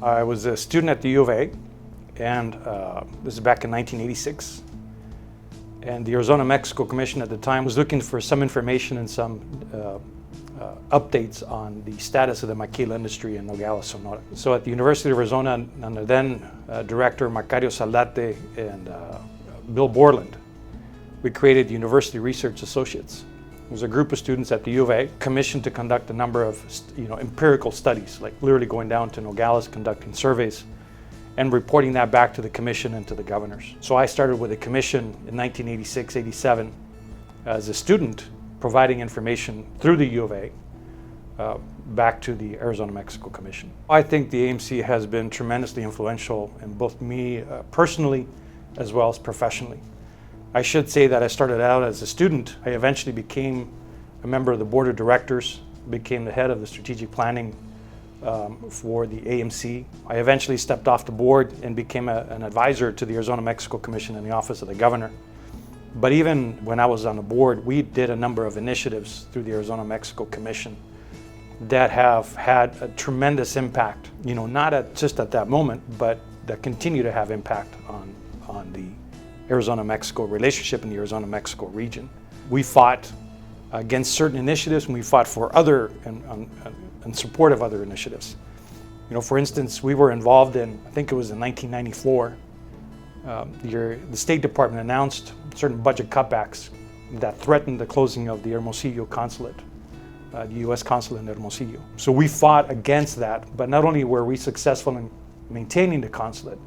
I was a student at the U of A, and this is back in 1986. And the Arizona-Mexico Commission at the time was looking for some information and some updates on the status of the maquila industry in Nogales-Sonora. So at the University of Arizona, under then Director Macario Saldate and Bill Borland, we created the University Research Associates. It was a group of students at the U of A commissioned to conduct a number of empirical studies, like literally going down to Nogales, conducting surveys, and reporting that back to the commission and to the governors. So I started with the commission in 1986-87 as a student, providing information through the U of A back to the Arizona-Mexico Commission. I think the AMC has been tremendously influential in both me personally as well as professionally. I should say that I started out as a student. I eventually became a member of the board of directors, became the head of the strategic planning for the AMC. I eventually stepped off the board and became an advisor to the Arizona-Mexico Commission in the office of the governor. But even when I was on the board, we did a number of initiatives through the Arizona-Mexico Commission that have had a tremendous impact, not just at that moment, but that continue to have impact on the Arizona-Mexico relationship in the Arizona-Mexico region. We fought against certain initiatives, and we fought for other in support of other initiatives. For instance, we were involved in, I think it was in 1994, the State Department announced certain budget cutbacks that threatened the closing of the Hermosillo consulate, the U.S. consulate in Hermosillo. So we fought against that, but not only were we successful in maintaining the consulate,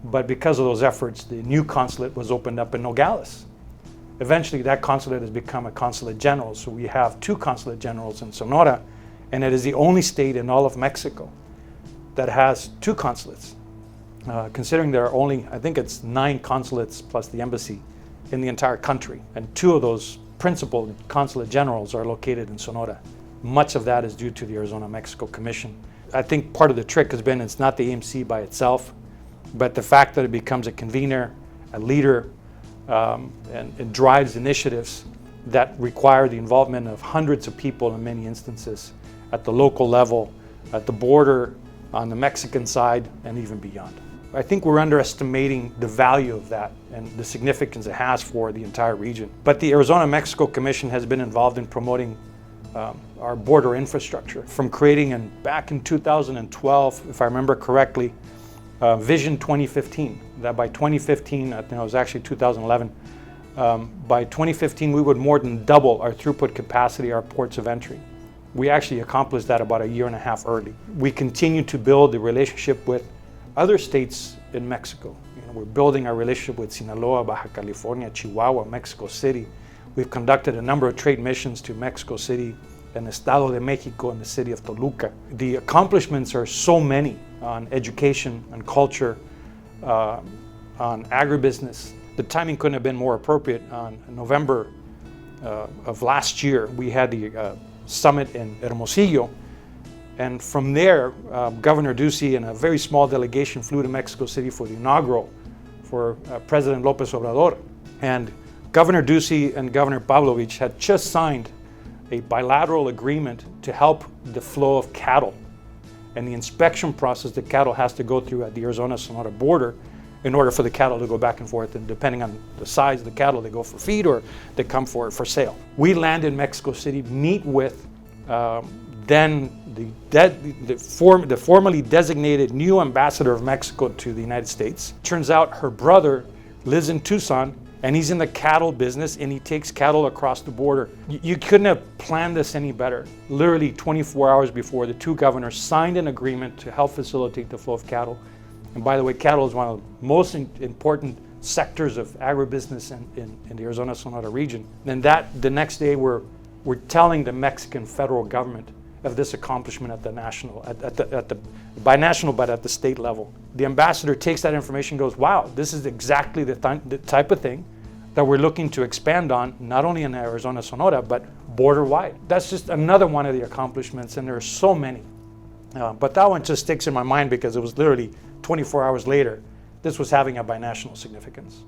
but because of those efforts, the new consulate was opened up in Nogales. Eventually, that consulate has become a consulate general, so we have 2 consulate generals in Sonora, and it is the only state in all of Mexico that has 2 consulates. Considering there are only, I think it's 9 consulates plus the embassy in the entire country, and 2 of those principal consulate generals are located in Sonora. Much of that is due to the Arizona-Mexico Commission. I think part of the trick has been it's not the AMC by itself, but the fact that it becomes a convener, a leader, and drives initiatives that require the involvement of hundreds of people in many instances at the local level, at the border, on the Mexican side, and even beyond. I think we're underestimating the value of that and the significance it has for the entire region. But the Arizona-Mexico Commission has been involved in promoting our border infrastructure, from creating, back in 2012, if I remember correctly, Vision 2015, that by 2015, I think it was actually 2011, by 2015 we would more than double our throughput capacity, our ports of entry. We actually accomplished that about a year and a half early. We continue to build the relationship with other states in Mexico. We're building our relationship with Sinaloa, Baja California, Chihuahua, Mexico City. We've conducted a number of trade missions to Mexico City and Estado de Mexico and the city of Toluca. The accomplishments are so many on education, on culture, on agribusiness. The timing couldn't have been more appropriate. On November of last year, we had the summit in Hermosillo, and from there, Governor Ducey and a very small delegation flew to Mexico City for the inaugural for President Lopez Obrador. And Governor Ducey and Governor Pavlovich had just signed a bilateral agreement to help the flow of cattle and the inspection process that cattle has to go through at the Arizona-Sonora border in order for the cattle to go back and forth, and depending on the size of the cattle, they go for feed or they come for sale. We land in Mexico City, meet with then the formally designated new ambassador of Mexico to the United States. Turns out her brother lives in Tucson, and he's in the cattle business, and he takes cattle across the border. You couldn't have planned this any better. Literally 24 hours before, the 2 governors signed an agreement to help facilitate the flow of cattle. And by the way, cattle is one of the most important sectors of agribusiness in the Arizona-Sonora region. And the next day, we're telling the Mexican federal government of this accomplishment at the national, binational, but at the state level. The ambassador takes that information and goes, wow, this is exactly the type of thing that we're looking to expand on, not only in Arizona-Sonora, but border-wide. That's just another one of the accomplishments, and there are so many. But that one just sticks in my mind because it was literally 24 hours later, this was having a binational significance.